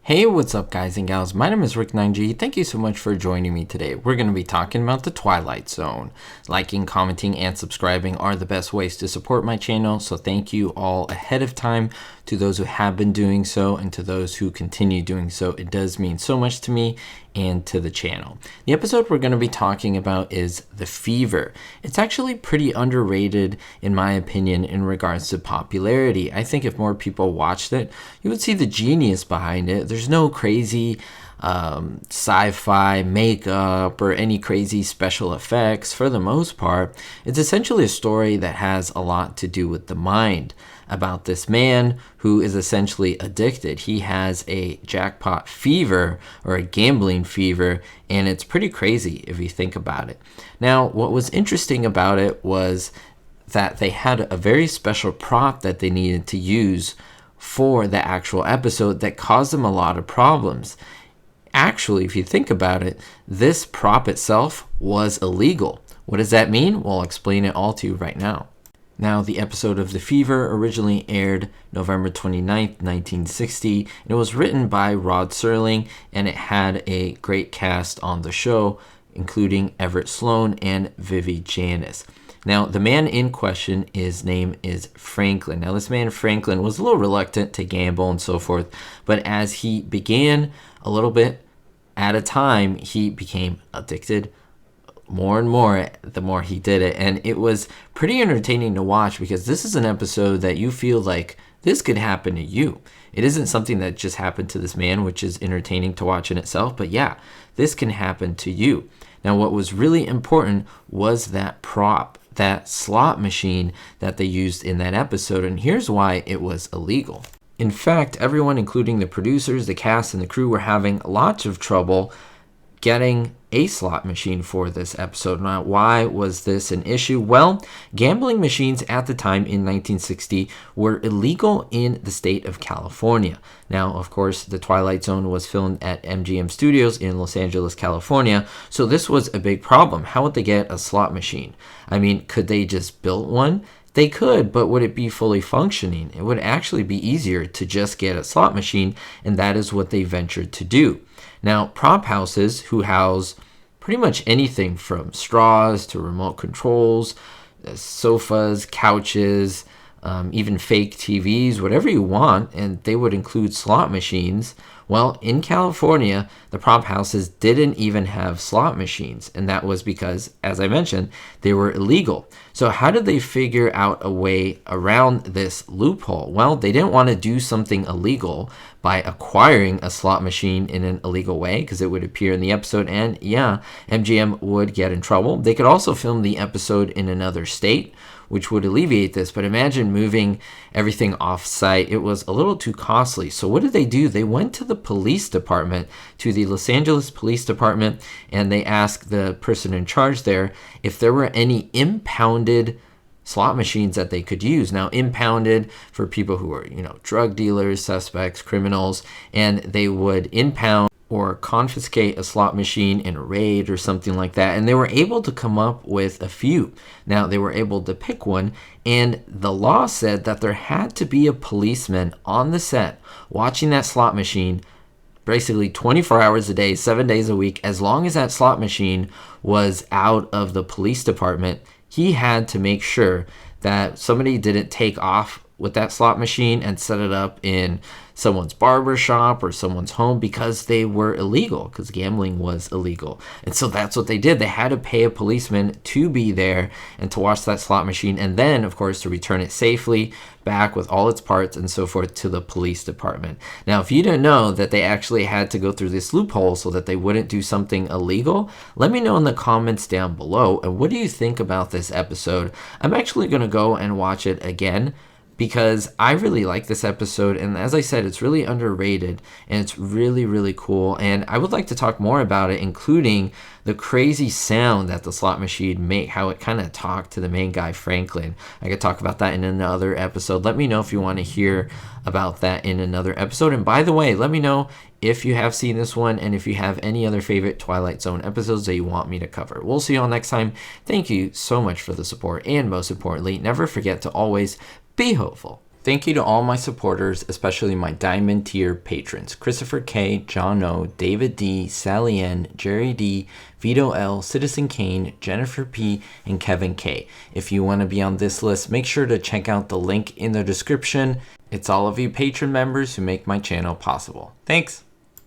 Hey, what's up, guys and gals? My name is Rick9G. Thank you so much for joining me today. We're going to be talking about the Twilight Zone. Liking, commenting, and subscribing are the best ways to support my channel, so thank you all ahead of time to those who have been doing so and to those who continue doing so. It does mean so much to me and to the channel. The episode we're going to be talking about is The Fever. It's actually pretty underrated, in my opinion, in regards to popularity. I think if more people watched it, you would see the genius behind it. There's no crazy sci-fi makeup or any crazy special effects. For the most part, it's essentially a story that has a lot to do with the mind, about this man who is essentially addicted. He has a jackpot fever or a gambling fever, and it's pretty crazy if you think about it. Now, what was interesting about it was that they had a very special prop that they needed to use for the actual episode that caused them a lot of problems. Actually, if you think about it, this prop itself was illegal. What does that mean? Well, I'll explain it all to you right now. Now, the episode of The Fever originally aired November 29th, 1960. And it was written by Rod Serling, and it had a great cast on the show, including Everett Sloane and Vivi Janis. Now, the man in question, his name is Franklin. Now, this man, Franklin, was a little reluctant to gamble and so forth, but as he began a little bit at a time, he became addicted more and more the more he did it. And it was pretty entertaining to watch because this is an episode that you feel like this could happen to you. It isn't something that just happened to this man, which is entertaining to watch in itself, but yeah, this can happen to you. Now, what was really important was that prop, that slot machine that they used in that episode, and here's why it was illegal. In fact, everyone, including the producers, the cast, and the crew, were having lots of trouble getting a slot machine for this episode. Now, why was this an issue? Well, gambling machines at the time in 1960 were illegal in the state of California. Now, of course, The Twilight Zone was filmed at MGM Studios in Los Angeles, California, so this was a big problem. How would they get a slot machine? I mean, could they just build one? They could, but would it be fully functioning? It would actually be easier to just get a slot machine, and that is what they ventured to do. Now, prop houses who house pretty much anything from straws to remote controls, sofas, couches, even fake TVs, whatever you want, and they would include slot machines. Well, in California, the prop houses didn't even have slot machines, and that was because, as I mentioned, they were illegal. So how did they figure out a way around this loophole? Well, they didn't want to do something illegal by acquiring a slot machine in an illegal way, because it would appear in the episode, and yeah, MGM would get in trouble. They could also film the episode in another state, which would alleviate this, but imagine moving everything off-site. It was a little too costly. So what did they do? They went to the police department, to the Los Angeles Police Department, and they asked the person in charge there if there were any impounded slot machines that they could use. Now, impounded for people who are, drug dealers, suspects, criminals, and they would impound or confiscate a slot machine in a raid or something like that. And they were able to come up with a few. Now, they were able to pick one, and the law said that there had to be a policeman on the set watching that slot machine basically 24 hours a day, 7 days a week. As long as that slot machine was out of the police department, he had to make sure that somebody didn't take off with that slot machine and set it up in someone's barber shop or someone's home, because they were illegal, because gambling was illegal. And so that's what they did. They had to pay a policeman to be there and to watch that slot machine, and then, of course, to return it safely back with all its parts and so forth to the police department. Now, if you didn't know that they actually had to go through this loophole so that they wouldn't do something illegal, let me know in the comments down below. And what do you think about this episode? I'm actually going to go and watch it again, because I really like this episode, and as I said, it's really underrated, and it's really, really cool, and I would like to talk more about it, including the crazy sound that the slot machine make, how it kind of talked to the main guy, Franklin. I could talk about that in another episode. Let me know if you want to hear about that in another episode, and by the way, let me know if you have seen this one, and if you have any other favorite Twilight Zone episodes that you want me to cover. We'll see you all next time. Thank you so much for the support, and most importantly, never forget to always be hopeful. Thank you to all my supporters, especially my Diamond tier patrons: Christopher K, John O, David D, Sally N, Jerry D, Vito L, Citizen Kane, Jennifer P, and Kevin K. If you want to be on this list, make sure to check out the link in the description. It's all of you patron members who make my channel possible. Thanks!